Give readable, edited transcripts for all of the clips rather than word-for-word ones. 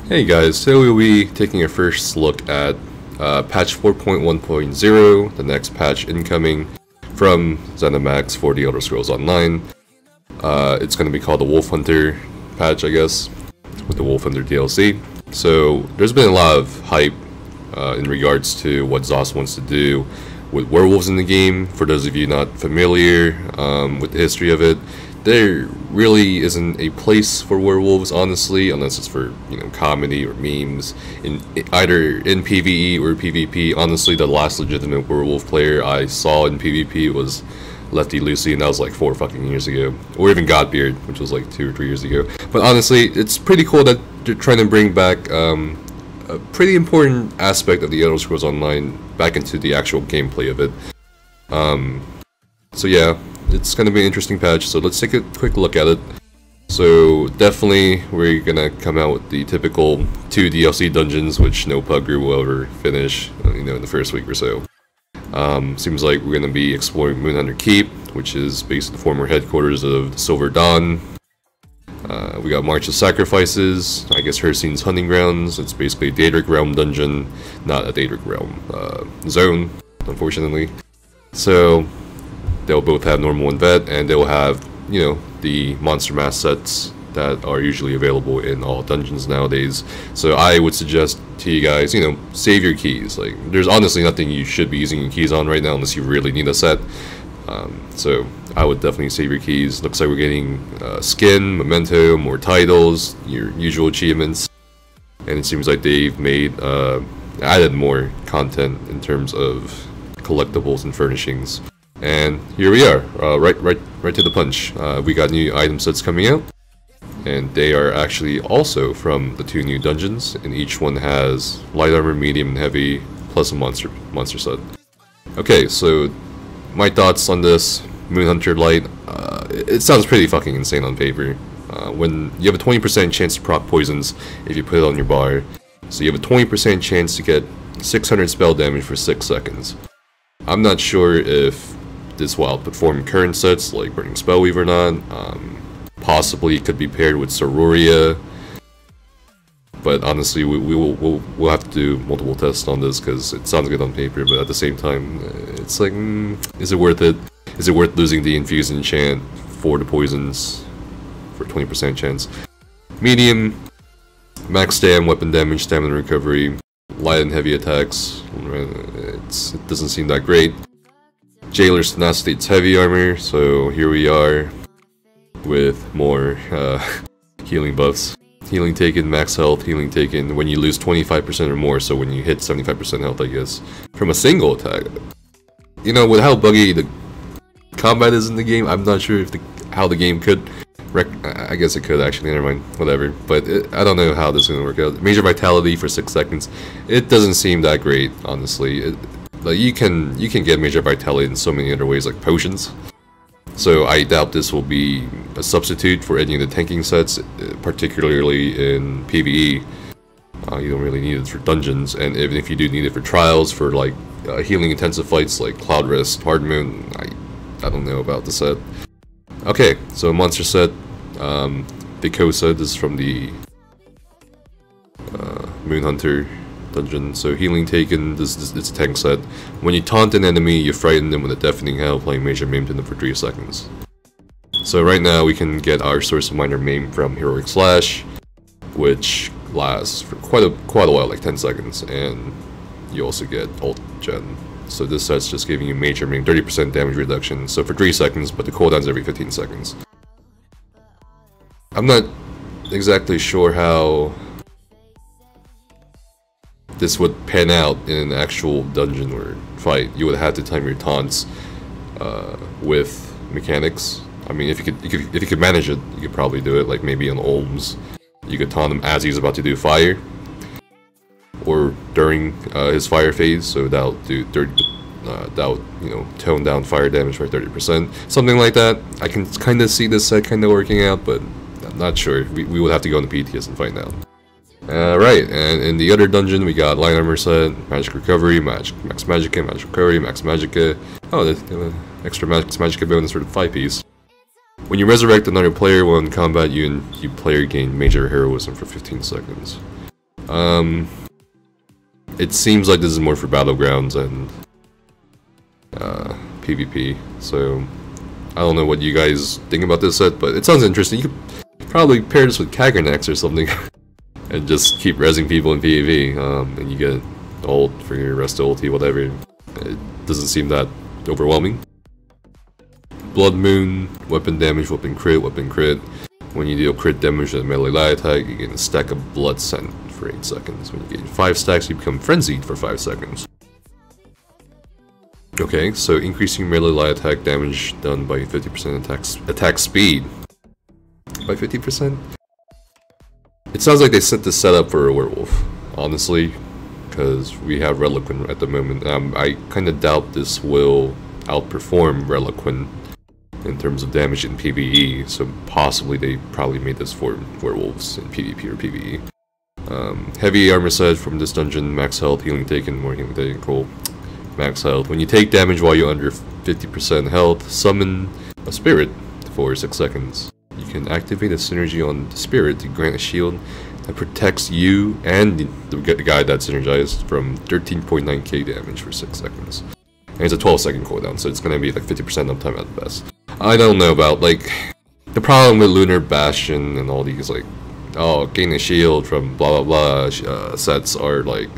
Hey guys, so we'll be taking a first look at patch 4.1.0, the next patch incoming from ZeniMax for the Elder Scrolls Online. It's going to be called the Wolfhunter patch, I guess, with the Wolfhunter DLC. So there's been a lot of hype in regards to what ZOS wants to do with werewolves in the game. For those of you not familiar with the history of it, there really isn't a place for werewolves, honestly, unless it's for, comedy or memes, either in PvE or PvP. Honestly, the last legitimate werewolf player I saw in PvP was Lefty Lucy, and that was like 4 fucking years ago. Or even Godbeard, which was like 2 or 3 years ago. But honestly, it's pretty cool that they're trying to bring back a pretty important aspect of the Elder Scrolls Online back into the actual gameplay of it. So yeah, it's going to be an interesting patch, so let's take a quick look at it. So definitely we're going to come out with the typical 2 DLC dungeons, which no pugger will ever finish, in the first week or so. Seems like we're going to be exploring Moonhunter Keep, which is based on the former headquarters of the Silver Dawn. We got March of Sacrifices, I guess Hersine's Hunting Grounds. It's basically a Daedric Realm dungeon, not a Daedric Realm zone, unfortunately. So they'll both have normal and vet, and they'll have, the monster mask sets that are usually available in all dungeons nowadays. So I would suggest to you guys, save your keys. Like, there's honestly nothing you should be using your keys on right now unless you really need a set. So I would definitely save your keys. Looks like we're getting skin, memento, more titles, your usual achievements, and it seems like they've made added more content in terms of collectibles and furnishings. And here we are, right to the punch. We got new item sets coming out, and they are actually also from the 2 new dungeons, and each one has light armor, medium, and heavy, plus a monster set. Okay, so my thoughts on this Moonhunter Light. It sounds pretty fucking insane on paper. When you have a 20% chance to proc poisons if you put it on your bar, so you have a 20% chance to get 600 spell damage for 6 seconds. I'm not sure if this will outperform current sets like Burning Spellweaver or not. Possibly it could be paired with Sororia, but honestly we'll have to do multiple tests on this because it sounds good on paper, but at the same time it's like, is it worth it? Is it worth losing the Infuse enchant for the poisons for 20% chance? Medium, max stam, weapon damage, stamina recovery, light and heavy attacks. It doesn't seem that great. Jailer's Tenacity, it's heavy armor, so here we are with more healing buffs. Healing taken, max health, healing taken when you lose 25% or more, so when you hit 75% health, I guess, from a single attack. With how buggy the combat is in the game, I'm not sure if how the game could I guess it could actually, never mind, whatever. But I don't know how this is going to work out. Major Vitality for 6 seconds. It doesn't seem that great, honestly. Like, you can get Major Vitality in so many other ways, like potions. So I doubt this will be a substitute for any of the tanking sets, particularly in PvE. You don't really need it for dungeons, and even if you do need it for trials, for like healing intensive fights like Cloud Rest, Hard Moon, I don't know about the set. Okay, so monster set, Bikosa, this is from the Moonhunter dungeon. So healing taken, it's a tank set. When you taunt an enemy, you frighten them with a deafening howl, playing Major Maim to them for 3 seconds. So right now we can get our source of minor maim from Heroic Slash, which lasts for quite a while, like 10 seconds, and you also get ult gen. So this set's just giving you Major Maim, 30% damage reduction, so for 3 seconds, but the cooldown's every 15 seconds. I'm not exactly sure how this would pan out in an actual dungeon or fight. You would have to time your taunts with mechanics. I mean, if you could manage it, you could probably do it. Like maybe on Olms, you could taunt him as he's about to do fire, or during his fire phase. So that'll do tone down fire damage by 30%, something like that. I can kind of see this set kind of working out, but I'm not sure. We would have to go into PTS and find out. Right, and in the other dungeon we got light armor set, magic recovery, max magicka, magic recovery, max magicka. Oh, the extra max magicka bonus for the 5-piece. When you resurrect another player while in combat, you player gain major heroism for 15 seconds. It seems like this is more for Battlegrounds and PvP, so I don't know what you guys think about this set, but it sounds interesting. You could probably pair this with Kaggernax or something and just keep rezzing people in PvP, and you get ult for your rest ulti, whatever. It doesn't seem that overwhelming. Blood Moon, weapon damage, weapon crit, weapon crit. When you deal crit damage with a melee light attack, you gain a stack of Blood Scent for 8 seconds. When you gain 5 stacks, you become Frenzied for 5 seconds. Okay, so increasing melee light attack damage done by 50% attack speed. By 50%? It sounds like they set this setup for a werewolf, honestly, because we have Reliquant at the moment. I kind of doubt this will outperform Reliquant in terms of damage in PvE, so possibly they probably made this for werewolves in PvP or PvE. Heavy armor set from this dungeon, max health, healing taken, more healing taken, cool. Max health. When you take damage while you're under 50% health, summon a spirit for 6 seconds. You can activate a synergy on the spirit to grant a shield that protects you and the guy that's synergized from 13.9k damage for 6 seconds. And it's a 12-second cooldown, so it's gonna be like 50% uptime at the best. I don't know about, like, the problem with Lunar Bastion and all these, like, oh, gain a shield from blah blah blah sets are, like,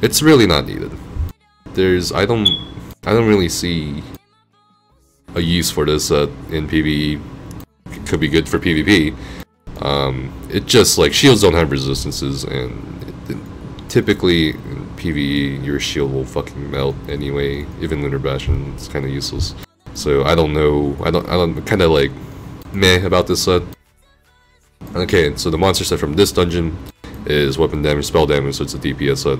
it's really not needed. I don't really see a use for this in PvE. It could be good for PvP. It just, like, shields don't have resistances, and typically in PvE your shield will fucking melt anyway. Even Lunar Bastion is kind of useless. So I don't know. I'm kind of like meh about this set. Okay, so the monster set from this dungeon is weapon damage, spell damage, so it's a DPS set.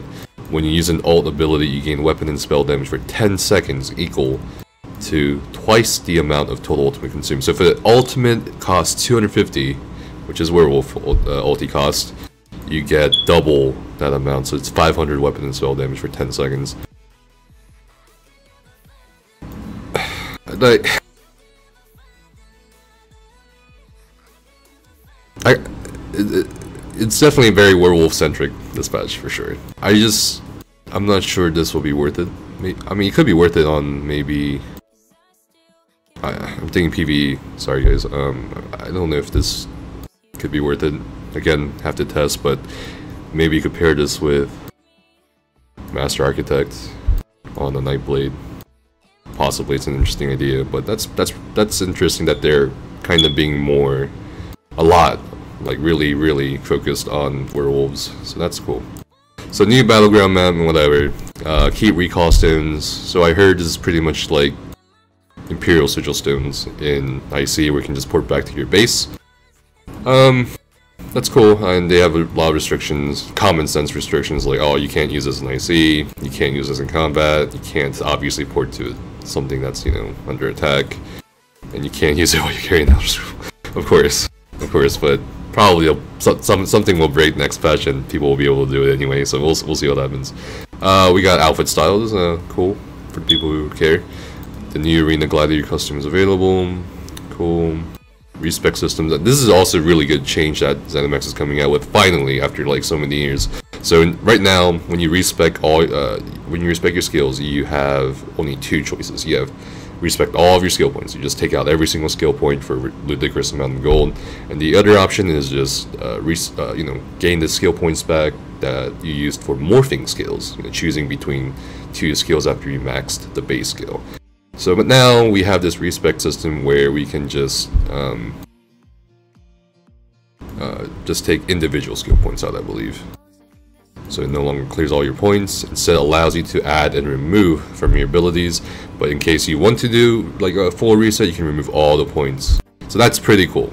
When you use an ult ability, you gain weapon and spell damage for 10 seconds, equal to twice the amount of total ultimate consumed. So if the ultimate costs 250, which is werewolf ulti cost, you get double that amount, so it's 500 weapon and spell damage for 10 seconds. Like, it's definitely very werewolf-centric, this patch, for sure. I'm not sure this will be worth it. I mean, it could be worth it on maybe... I'm thinking PvE, sorry guys, I don't know if this could be worth it. Again, have to test, but maybe you could pair this with Master Architect on the Nightblade. Possibly, it's an interesting idea, but that's interesting that they're kind of being more, a lot, like really focused on werewolves, so that's cool. So new battleground map and whatever, keep recall stones. So I heard this is pretty much like Imperial Sigil stones in IC, where you can just port back to your base. That's cool, and they have a lot of restrictions, common sense restrictions, like, oh, you can't use this in IC, you can't use this in combat, you can't obviously port to something that's, you know, under attack, and you can't use it while you're carrying out. Of course, but probably something will break next patch, and people will be able to do it anyway, so we'll see what happens. We got outfit styles, cool, for the people who care. The new Arena Gladiator costume is available, cool. Respec systems. This is also a really good change that ZeniMax is coming out with finally after like so many years. So right now, when you respec your skills, you have only 2 choices. You have respect all of your skill points. You just take out every single skill point for a ludicrous amount of gold, and the other option is just you know, gain the skill points back that you used for morphing skills. You know, choosing between 2 skills after you maxed the base skill. So, but now we have this respec system where we can just take individual skill points out, I believe. So it no longer clears all your points. Instead, it allows you to add and remove from your abilities. But in case you want to do like a full reset, you can remove all the points. So that's pretty cool.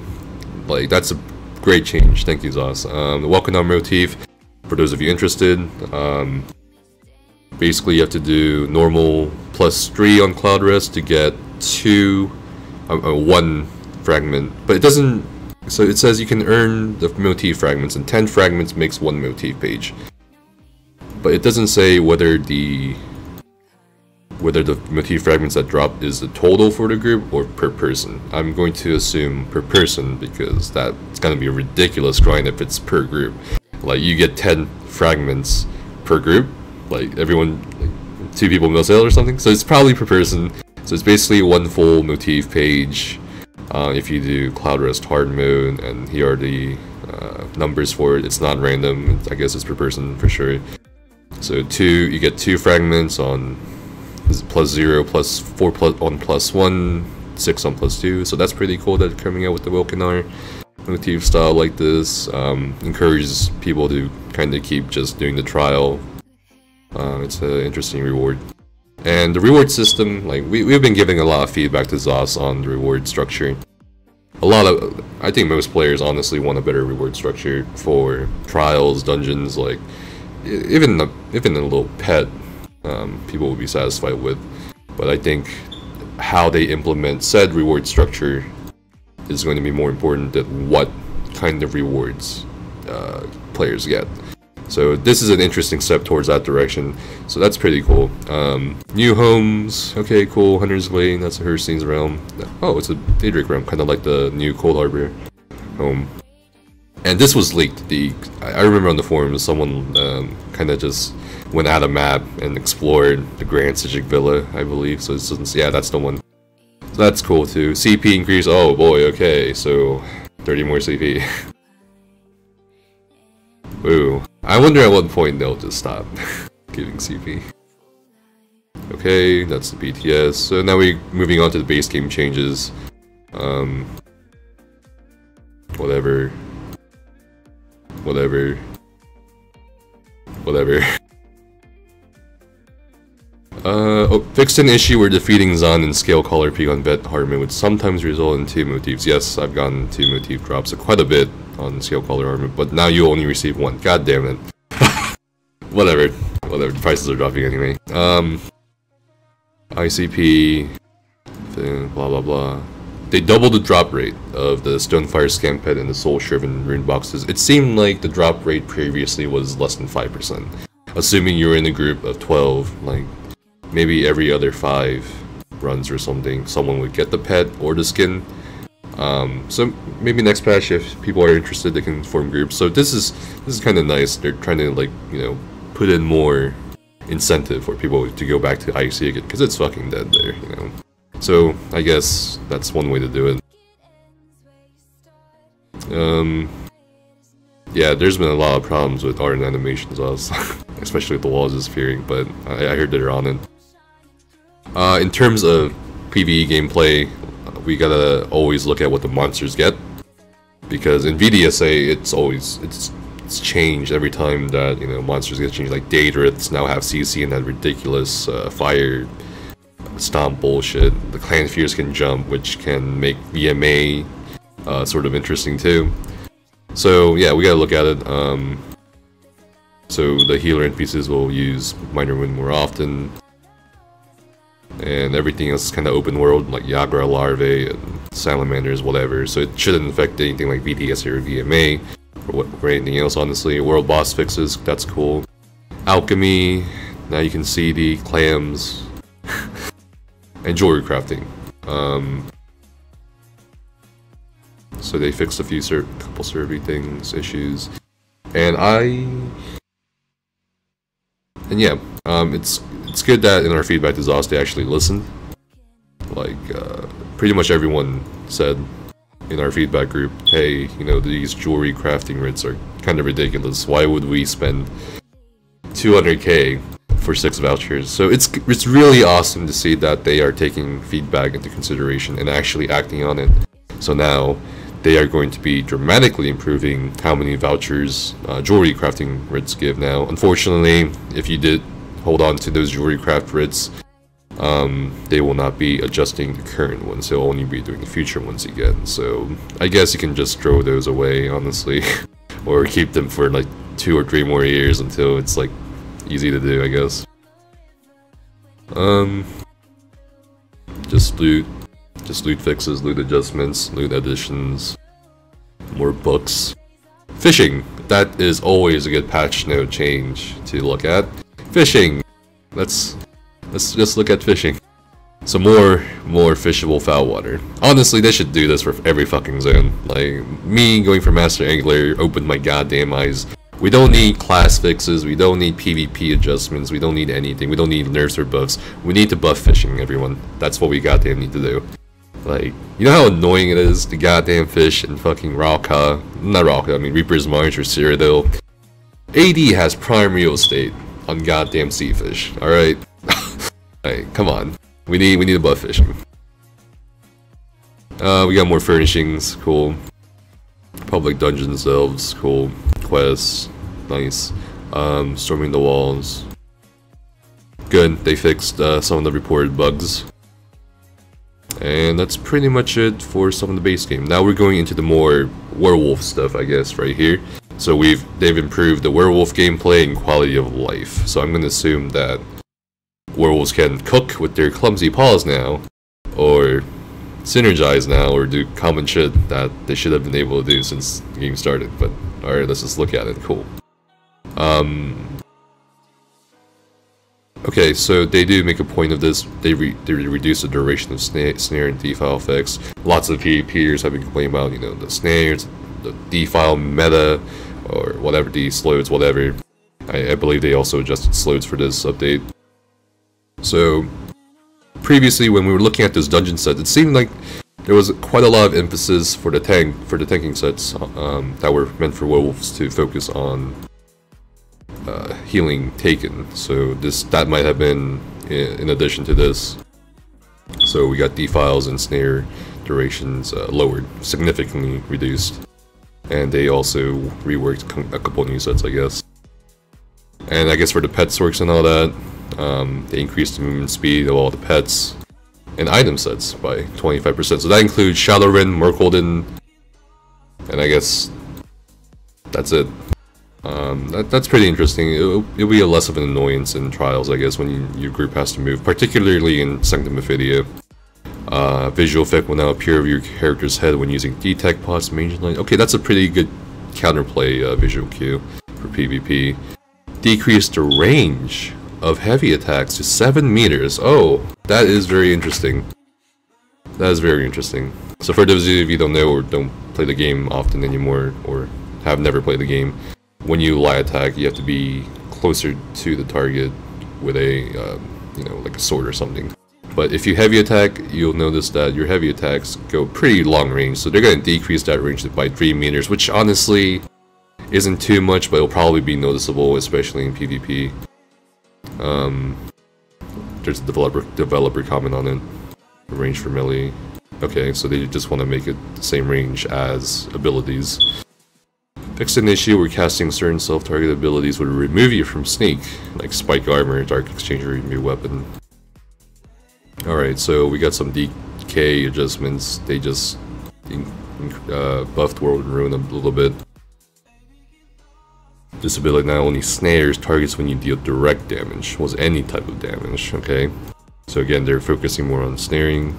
Like, that's a great change. Thank you, Zos. The Welcome On motif, for those of you interested, basically you have to do normal +3 on Cloud Rest to get 1 fragment, but it doesn't. So it says you can earn the motif fragments, and 10 fragments makes 1 motif page. But it doesn't say whether the motif fragments that drop is the total for the group or per person. I'm going to assume per person, because that's gonna be a ridiculous grind if it's per group. Like you get 10 fragments per group, like everyone, like 2 people mill sail or something. So it's probably per person. So it's basically 1 full motif page. If you do Cloud Rest hard mode, and here are the numbers for it. It's not random. I guess it's per person for sure. So you get 2 fragments on +0, +4, on +1, 6 on +2. So that's pretty cool that coming out with the Wilkenar motif style like this. Encourages people to kind of keep just doing the trial. It's an interesting reward. And the reward system, like we've been giving a lot of feedback to Zos on the reward structure. I think most players honestly want a better reward structure for trials, dungeons, like even a little pet, people will be satisfied with. But I think how they implement said reward structure is going to be more important than what kind of rewards players get. So this is an interesting step towards that direction. So that's pretty cool. New homes, okay, cool. Hunter's Lane, that's a Herstein's realm. Oh, it's a Daedric realm, kind of like the new Cold Harbor home. And this was leaked. I remember on the forums someone kind of just went out of map and explored the Grand Sijic Villa, I believe. So it's, yeah, that's the one. So that's cool too. CP increase. Oh boy, okay, so 30 more CP. Ooh. I wonder at what point they'll just stop giving CP. Okay, that's the BTS. So now we're moving on to the base game changes. Whatever. Fixed an issue where defeating Zan and Scale Collar Peak on Vet Harmon would sometimes result in 2 motifs. Yes, I've gotten 2 motif drops, so quite a bit on Scale Collar Armor, but now you only receive 1. God damn it. Whatever, the prices are dropping anyway. ICP, blah blah blah. They doubled the drop rate of the Stonefire Scam Pet and the Soul Shriven rune boxes. It seemed like the drop rate previously was less than 5%. Assuming you were in a group of 12, like maybe every other 5 runs or something, someone would get the pet or the skin. So maybe next patch, if people are interested, they can form groups. So this is kind of nice. They're trying to, like, you know, put in more incentive for people to go back to IC again, because it's fucking dead there, you know. So I guess that's one way to do it. Yeah, there's been a lot of problems with art and animations also, especially with the walls disappearing, but I heard they're on it. In terms of PvE gameplay, we gotta always look at what the monsters get, because in VDSA it's changed every time that, you know, monsters get changed. Like Daedriths now have CC and that ridiculous fire stomp bullshit. The Clan Fears can jump, which can make VMA sort of interesting too. So yeah, we gotta look at it. So the healer NPCs will use Minor Wind more often, and everything else is kind of open world, like Yagra larvae and salamanders, whatever. So it shouldn't affect anything like VDS or VMA or anything else, honestly. World boss fixes, that's cool. Alchemy, now you can see the clams. And jewelry crafting. So they fixed a few couple survey things, issues, and yeah, it's good that in our feedback to Zos they actually listened. Like pretty much everyone said in our feedback group, hey, you know, these jewelry crafting rates are kind of ridiculous. Why would we spend 200k for 6 vouchers? So it's really awesome to see that they are taking feedback into consideration and actually acting on it. So now they are going to be dramatically improving how many vouchers jewelry crafting writs give now. Unfortunately, if you did hold on to those jewelry craft writs, they will not be adjusting the current ones. They'll only be doing the future ones again. So I guess you can just throw those away, honestly, or keep them for like 2 or 3 more years until it's like easy to do, I guess. Just loot fixes, loot adjustments, loot additions, more books. Fishing, that is always a good patch note change to look at. Fishing, let's just look at fishing. So more fishable foul water. Honestly, they should do this for every fucking zone. Like, me going for Master Angler opened my goddamn eyes We don't need class fixes, we don't need PvP adjustments, we don't need anything, we don't need nerfs or buffs. We need to buff fishing, everyone. That's what we goddamn need to do. Like, you know how annoying it is to goddamn fish in fucking Ralka, not Ralka, I mean Reaper's March or Cyrodiil. AD has prime real estate on goddamn sea fish, alright? Like, come on. We need to buff fishing. We got more furnishings, cool. Public dungeons themselves, cool. Quests, nice. Storming the walls. Good, they fixed some of the reported bugs. And that's pretty much it for some of the base game. Now we're going into the more werewolf stuff, I guess, right here. So they've improved the werewolf gameplay and quality of life. So I'm gonna assume that werewolves can cook with their clumsy paws now, or synergize now, or do common shit that they should have been able to do since the game started. But alright, let's just look at it. Cool. Okay, so they do make a point of this. They reduce the duration of snare and defile effects. Lots of PvPers have been complaining about, you know, the snares, the defile meta, or whatever, the slows, whatever. I believe they also adjusted slows for this update. So previously, when we were looking at this dungeon set, it seemed like there was quite a lot of emphasis for the tanking sets that were meant for werewolves to focus on healing taken. So that might have been in addition to this. So we got defiles and snare durations lowered, significantly reduced, and they also reworked a couple new sets, I guess. And I guess for the pet sorks and all that, they increased the movement speed of all the pets and item sets by 25%. So that includes Shadowrun, Merkholden, and I guess that's it. That's pretty interesting. It'll be less of an annoyance in trials, I guess, when your group has to move, particularly in Sanctum Ophidia. Visual effect will now appear over your character's head when using detect pods, mage line. Okay, that's a pretty good counterplay visual cue for PvP. Decrease the range of heavy attacks to 7 meters. Oh, that is very interesting. That is very interesting. So for those of you who don't know or don't play the game often anymore, or have never played the game, when you light attack, you have to be closer to the target with a, you know, like a sword or something. But if you heavy attack, you'll notice that your heavy attacks go pretty long range, so they're going to decrease that range by 3 meters, which honestly isn't too much, but it'll probably be noticeable, especially in PvP. There's a developer comment on it. Range for melee. Okay, so they just want to make it the same range as abilities. Fixed an issue where casting certain self-target abilities would remove you from sneak, like Spike Armor, Dark Exchange, or new weapon. Alright, so we got some DK adjustments. They just buffed World and Ruin a little bit. This ability not only snares targets when you deal direct damage, was any type of damage, okay? So again, they're focusing more on snaring.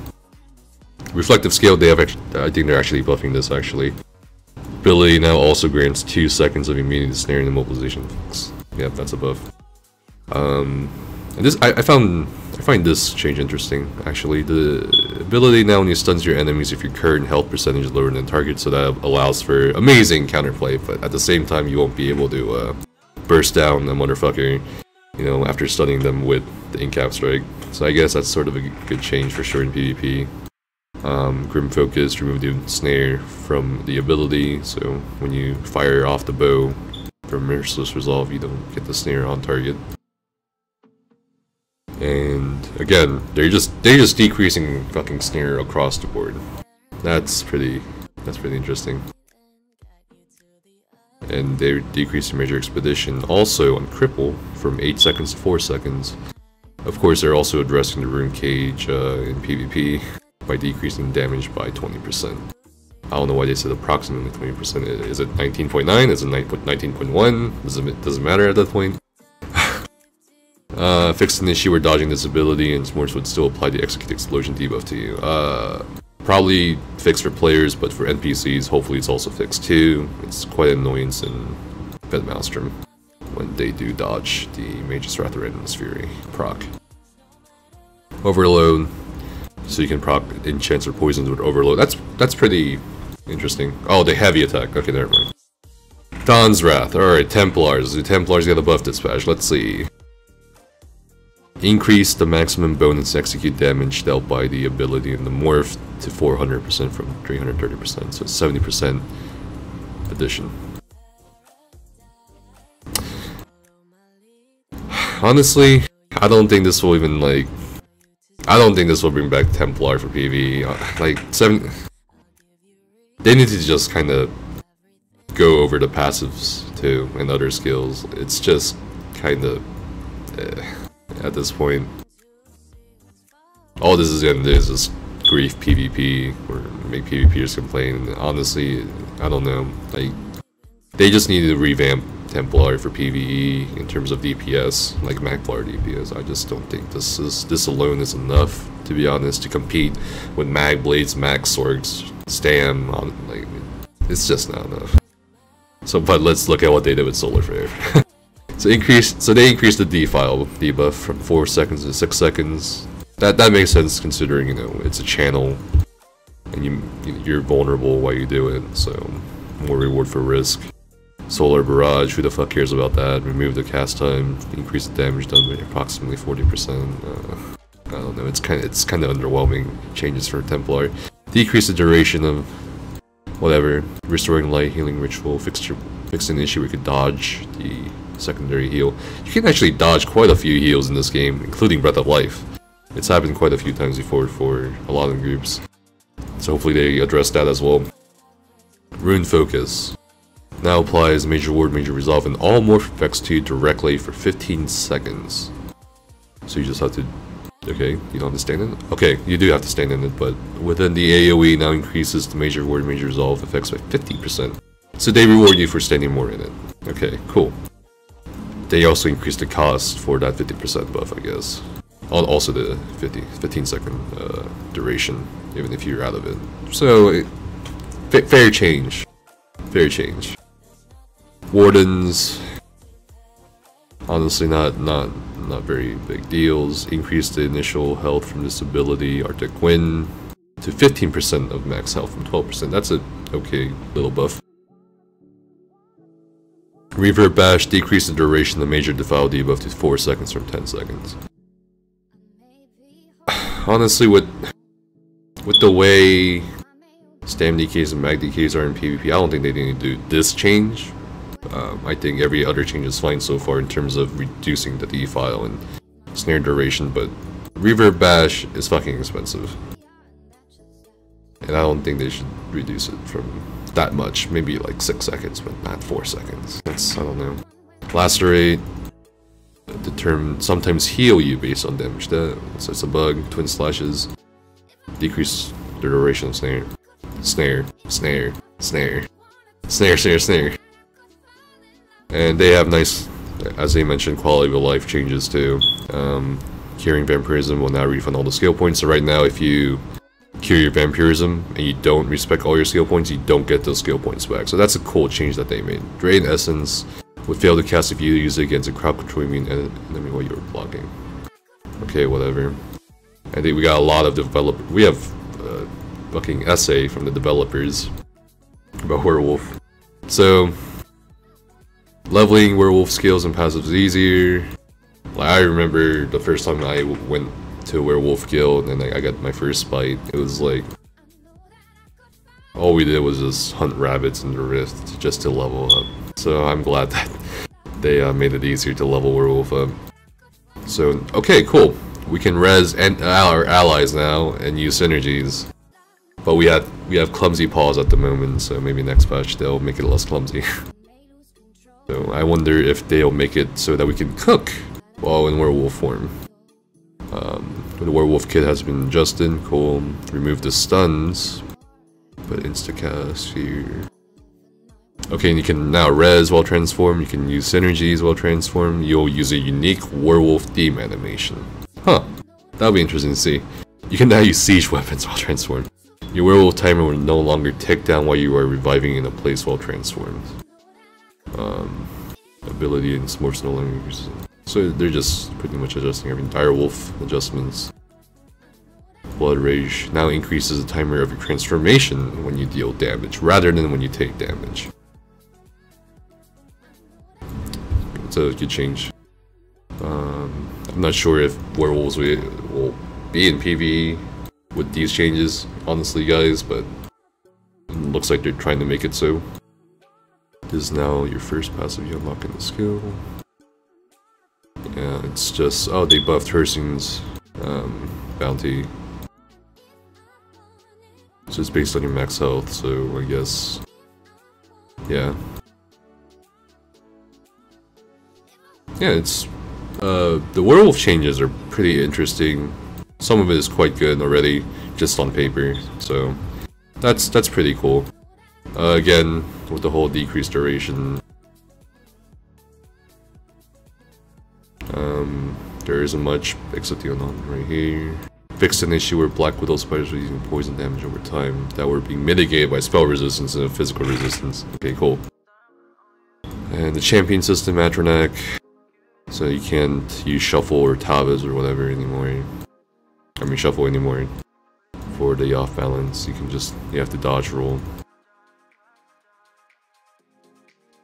Reflective Scale, they have I think they're actually buffing this actually. Ability now also grants 2 seconds of immediate snaring and mobilization effects. Yep, that's a buff. And this I find this change interesting actually. The ability now only stuns your enemies if your current health percentage is lower than target, so that allows for amazing counterplay, but at the same time you won't be able to burst down a motherfucker, you know, after stunning them with the Incap Strike. So I guess that's sort of a good change for sure in PvP. Grim Focus, remove the snare from the ability, so when you fire off the bow from Merciless Resolve, you don't get the snare on target. And again, they're just decreasing fucking snare across the board. That's pretty interesting. And they're decreasing Major Expedition also on Cripple from 8 seconds to 4 seconds. Of course, they're also addressing the Rune Cage in PvP by decreasing damage by 20%. I don't know why they said approximately 20%. Is it 19.9? Is it 19.1? Doesn't matter at that point. Fixed an issue where dodging this ability and Smorts would still apply the Execute Explosion debuff to you. Probably fixed for players, but for NPCs, hopefully it's also fixed too. It's quite an annoyance in Fed Maelstrom when they do dodge the Mage's Wrath or Endless Fury proc. Overload, so you can proc enchants or poisons with Overload. That's pretty interesting. Oh, the heavy attack. Okay, never mind. Dawn's Wrath. Alright, Templars. The Templars got a buff dispatch. Let's see. Increase the maximum bonus execute damage dealt by the ability in the morph to 400% from 330%, so 70% addition. Honestly, I don't think this will even like. I don't think this will bring back Templar for PvE. Like 7. They need to just kind of go over the passives too and other skills. It's just kind of at this point. All this is gonna do is just grief PvP or make PvPers complain. And honestly, I don't know. Like they just need to revamp Templar for PvE in terms of DPS, like Magplar DPS. I just don't think this alone is enough, to be honest, to compete with Mag Blades, Mag Swords, Stam. Like it's just not enough. So, but let's look at what they did with Solar Flare. So they increased the defile debuff from 4 seconds to 6 seconds. That makes sense considering, you know, it's a channel and you're vulnerable while you do it. So more reward for risk. Solar Barrage, who the fuck cares about that? Remove the cast time, increase the damage done by approximately 40%. I don't know, it's kind of underwhelming changes for Templar. Decrease the duration of whatever, restoring light, healing ritual, fix an issue where you could dodge the secondary heal. You can actually dodge quite a few heals in this game, including Breath of Life. It's happened quite a few times before for a lot of groups. So hopefully they address that as well. Rune Focus. Now applies Major Ward, Major Resolve, and all morph effects to you directly for 15 seconds. So you just have to... Okay, you don't have to stand in it? Okay, you do have to stand in it, but within the AoE now increases the Major Ward, Major Resolve effects by 50%. So they reward you for standing more in it. Okay, cool. They also increase the cost for that 50% buff, I guess. Also the 15 second duration, even if you're out of it. So, fair change. Fair change. Wardens, honestly not very big deals. Increase the initial health from this ability, Arctic Wind, to 15% of max health from 12%. That's a okay little buff. Reverb Bash, decrease the duration of major defile debuff to 4 seconds from 10 seconds. Honestly, with the way Stam DKs and Mag DKs are in PvP, I don't think they need to do this change. I think every other change is fine so far in terms of reducing the defile and snare duration, but Reverb Bash is fucking expensive. And I don't think they should reduce it from that much. Maybe like 6 seconds, but not 4 seconds. That's, I don't know. Lacerate. The term sometimes heal you based on damage. So it's a bug. Twin Slashes. Decrease the duration of snare. Snare. Snare. Snare. Snare, snare, snare. And they have nice, as they mentioned, quality of life changes too. Curing Vampirism will now refund all the skill points. So right now, if you cure your Vampirism and you don't respec all your skill points, you don't get those skill points back. So that's a cool change that they made. Drain Essence would fail to cast if you use it against a crowd control immune enemy while you were blocking. Okay, whatever. I think we got a lot of we have a fucking essay from the developers about Werewolf. So, leveling Werewolf skills and passives is easier. Like, I remember the first time I went to a Werewolf guild and I got my first bite. It was like, all we did was just hunt rabbits in the Rift just to level up. So I'm glad that they made it easier to level Werewolf up. So, okay, cool. We can res and our allies now and use synergies. But we have clumsy paws at the moment, so maybe next patch they'll make it less clumsy. So I wonder if they'll make it so that we can cook while in werewolf form. The werewolf kit has been adjusted. Cool. Remove the stuns. Put instacast here. Okay, and you can now res while transform. You can use synergies while transform. You'll use a unique werewolf theme animation. Huh. That'll be interesting to see. You can now use siege weapons while transform. Your werewolf timer will no longer tick down while you are reviving in a place while transformed. Ability and morphs no longer. So they're just pretty much adjusting everything. Direwolf adjustments. Blood Rage now increases the timer of your transformation when you deal damage, rather than when you take damage. That's a good change. I'm not sure if werewolves will be in PvE with these changes, honestly, guys, but it looks like they're trying to make it so. This is now your first passive you unlock in the skill. Yeah, it's just, oh, they buffed Hersing's bounty. So it's based on your max health, so I guess, yeah. Yeah, it's, the werewolf changes are pretty interesting. Some of it is quite good already, just on paper, so that's pretty cool. Again, with the whole decreased duration, there isn't much except the unknown right here. Fixed an issue where Black Widow spiders were using poison damage over time that were being mitigated by spell resistance and physical resistance. Okay, cool. And the champion system, Atronak. So you can't use Shuffle or Tavas or whatever anymore. I mean Shuffle anymore for the off balance. You have to dodge roll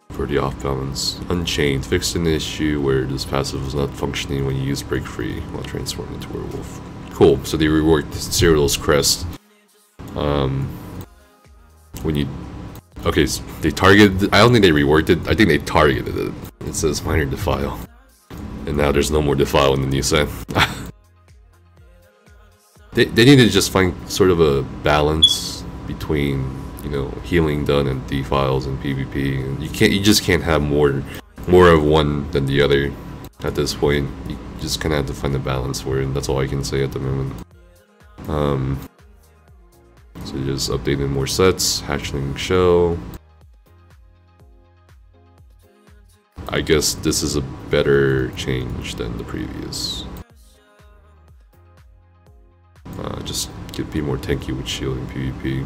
for the off balance. Unchained. Fixed an issue where this passive was not functioning when you use Break Free while transforming into Werewolf. Cool, so they reworked Cyril's crest. When you... Okay, so they targeted... I don't think they reworked it, I think they targeted it. It says minor defile. And now there's no more defile in the new set. They need to just find sort of a balance between, you know, healing done and defiles and PvP. And you just can't have more of one than the other at this point. You just kind of have to find a balance for it, and that's all I can say at the moment. So just updated more sets, hatchling shell. I guess this is a better change than the previous. Just could be more tanky with shield and PvP.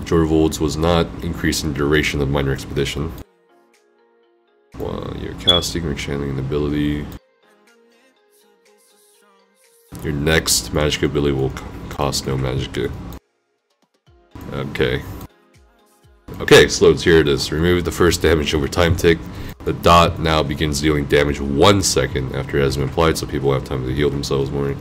Torvalds was not increasing duration of minor expedition. Well, your casting or channeling ability. Your next magic ability will cost no magicka. Okay. Okay, Sloats, here it is. Remove the first damage over time tick. The dot now begins dealing damage 1 second after it has been applied, so people have time to heal themselves more.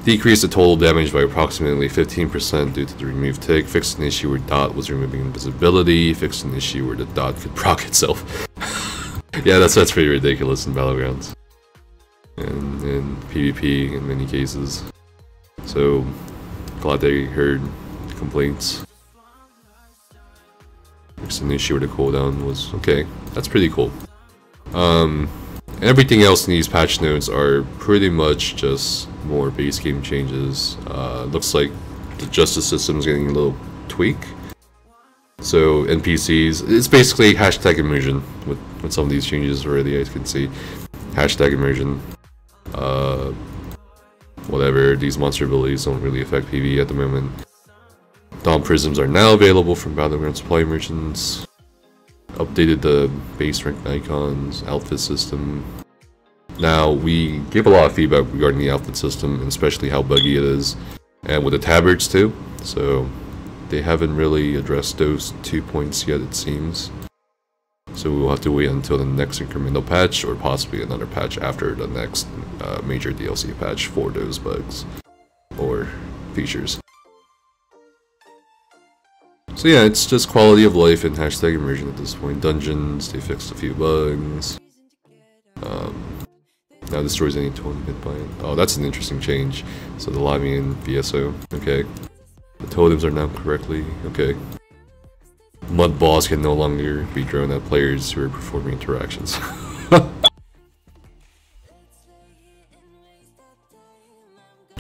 Decrease the total damage by approximately 15% due to the removed tick. Fixed an issue where dot was removing invisibility. Fixed an issue where the dot could proc itself. Yeah, that's pretty ridiculous in Battlegrounds. And in PvP in many cases. So, glad they heard complaints. Fixed an issue where the cooldown was okay. That's pretty cool. Everything else in these patch notes are pretty much just more base game changes. Looks like the justice system is getting a little tweak. So NPCs, it's basically hashtag immersion with some of these changes already. I can see hashtag immersion. Whatever, these monster abilities don't really affect PvE at the moment. Dawn prisms are now available from Battleground supply merchants. Updated the base rank icons, outfit system. Now, we gave a lot of feedback regarding the outfit system, and especially how buggy it is, and with the tabards too. So, they haven't really addressed those 2 points yet, it seems. So we'll have to wait until the next incremental patch, or possibly another patch after the next major DLC patch for those bugs or features. So yeah, it's just quality of life and hashtag immersion at this point. Dungeons, they fixed a few bugs. Now destroys any totem hit by it. Oh, that's an interesting change. So the Lamian VSO, okay. The totems are now correctly, okay. Mud balls can no longer be thrown at players who are performing interactions.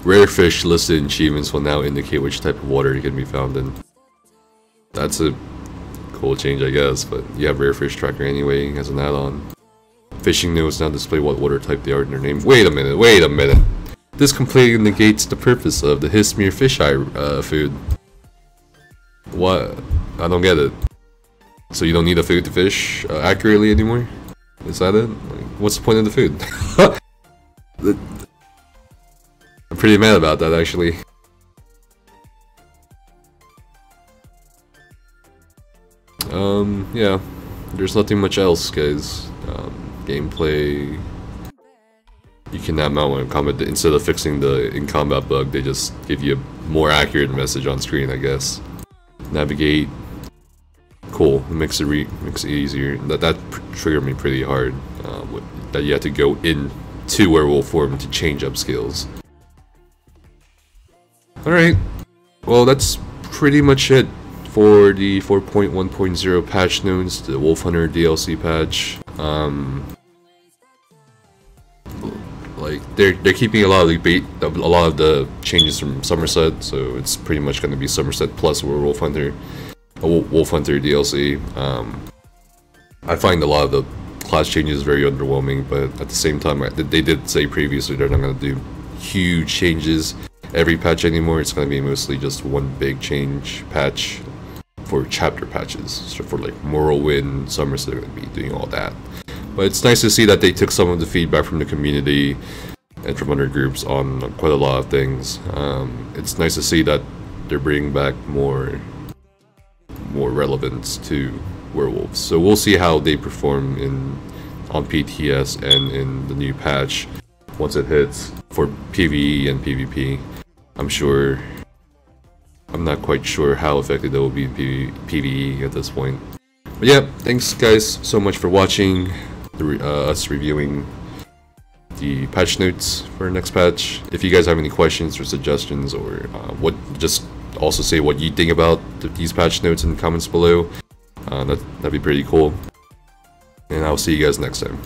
Rare fish listed in achievements will now indicate which type of water it can be found in. That's a cool change, I guess, but you have rare fish tracker anyway as an add-on. Fishing notes now display what water type they are in their name. Wait a minute. This completely negates the purpose of the Hismir fish eye food. What? I don't get it. So you don't need a food to fish accurately anymore? Is that it? Like, what's the point of the food? I'm pretty mad about that, actually. yeah, there's nothing much else, guys. Gameplay. You cannot mount one in combat. Instead of fixing the in-combat bug, they just give you a more accurate message on screen, I guess. Navigate. Cool. It makes it easier. That triggered me pretty hard. That you had to go into werewolf form to change up skills. Alright. Well, that's pretty much it for the 4.1.0 patch notes, the Wolfhunter DLC patch. Like they're keeping a lot of the changes from Summerset, so it's pretty much going to be Summerset plus Wolfhunter DLC. I find a lot of the class changes very underwhelming, but at the same time, they did say previously they're not going to do huge changes every patch anymore. It's going to be mostly just one big change patch for chapter patches. So for like Morrowind, Summerset, they're going to be doing all that. But it's nice to see that they took some of the feedback from the community and from other groups on quite a lot of things. It's nice to see that they're bringing back more relevance to werewolves. So we'll see how they perform on PTS and in the new patch once it hits for PvE and PvP. I'm not quite sure how effective that will be in PvE at this point. But yeah, thanks guys so much for watching us reviewing the patch notes for next patch. If you guys have any questions or suggestions, or just also say what you think about these patch notes in the comments below. That'd be pretty cool. And I'll see you guys next time.